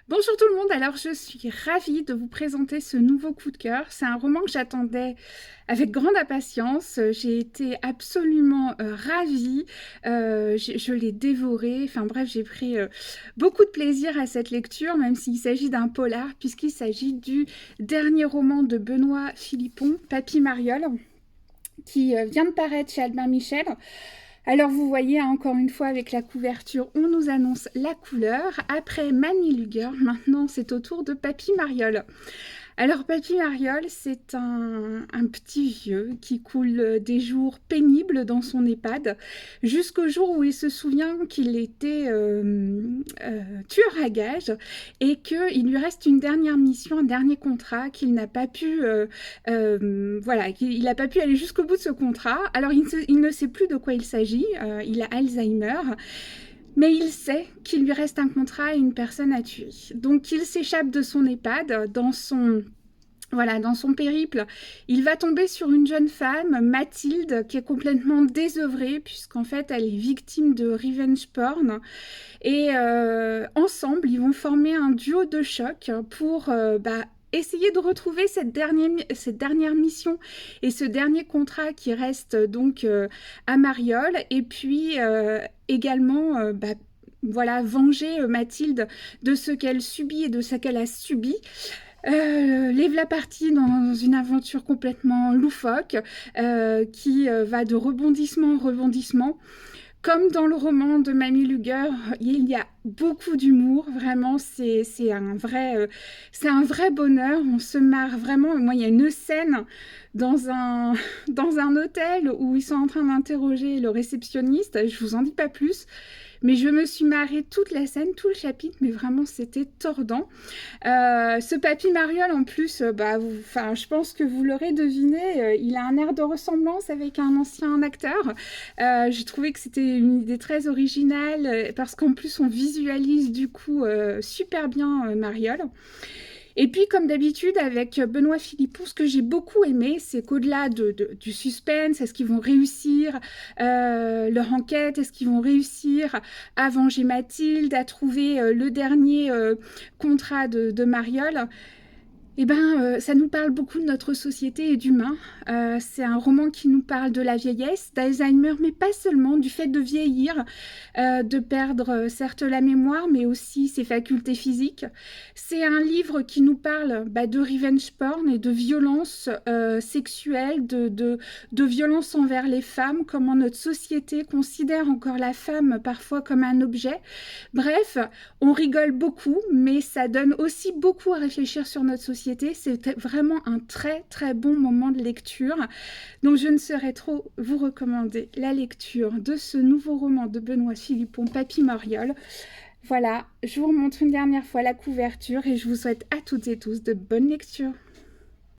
Bonjour tout le monde, alors je suis ravie de vous présenter ce nouveau coup de cœur. C'est un roman que j'attendais avec grande impatience. J'ai été absolument ravie. Je l'ai dévoré. Enfin bref, j'ai pris beaucoup de plaisir à cette lecture, même s'il s'agit d'un polar, puisqu'il s'agit du dernier roman de Benoît Philippon, Papy Mariole, qui vient de paraître chez Albin Michel. Alors vous voyez, encore une fois, avec la couverture, on nous annonce la couleur. Après Manny Luger, maintenant c'est au tour de Papy Mariole. Alors Papy Mariole, c'est un petit vieux qui coule des jours pénibles dans son EHPAD, jusqu'au jour où il se souvient qu'il était tueur à gages et qu'il lui reste une dernière mission, un dernier contrat qu'il n'a pas pu, voilà, qu'il n'a pas pu aller jusqu'au bout de ce contrat. Alors il ne sait plus de quoi il s'agit, il a Alzheimer. Mais il sait qu'il lui reste un contrat et une personne à tuer. Donc il s'échappe de son EHPAD, dans son périple. Il va tomber sur une jeune femme, Mathilde, qui est complètement désœuvrée, puisqu'en fait elle est victime de revenge porn. Et ensemble, ils vont former un duo de choc pour essayer de retrouver cette dernière mission et ce dernier contrat qui reste donc à Mariole. Et puis également voilà, venger Mathilde de ce qu'elle subit et de ce qu'elle a subi. Les v'là partis dans une aventure complètement loufoque qui va de rebondissement en rebondissement. Comme dans le roman de Mamie Luger, il y a beaucoup d'humour, vraiment, c'est un vrai bonheur, on se marre vraiment. Moi, il y a une scène dans dans un hôtel où ils sont en train d'interroger le réceptionniste, je vous en dis pas plus, mais je me suis marrée toute la scène, tout le chapitre, mais vraiment c'était tordant. Ce Papy Mariole, en plus, je pense que vous l'aurez deviné, il a un air de ressemblance avec un ancien acteur. J'ai trouvé que c'était une idée très originale, parce qu'en plus on visualise du coup super bien Mariole. Et puis, comme d'habitude, avec Benoît Philippon, ce que j'ai beaucoup aimé, c'est qu'au-delà du suspense, est-ce qu'ils vont réussir leur enquête, est-ce qu'ils vont réussir à venger Mathilde, à trouver le dernier contrat de Mariole, ça nous parle beaucoup de notre société et d'humain. C'est un roman qui nous parle de la vieillesse, d'Alzheimer, mais pas seulement, du fait de vieillir, de perdre certes la mémoire, mais aussi ses facultés physiques. C'est un livre qui nous parle de revenge porn et de violence sexuelle, de violence envers les femmes, comment notre société considère encore la femme parfois comme un objet. Bref, on rigole beaucoup, mais ça donne aussi beaucoup à réfléchir sur notre société. C'était vraiment un très très bon moment de lecture. Donc je ne saurais trop vous recommander la lecture de ce nouveau roman de Benoît Philippon, Papy Mariole. Voilà, je vous remontre une dernière fois la couverture et je vous souhaite à toutes et tous de bonnes lectures.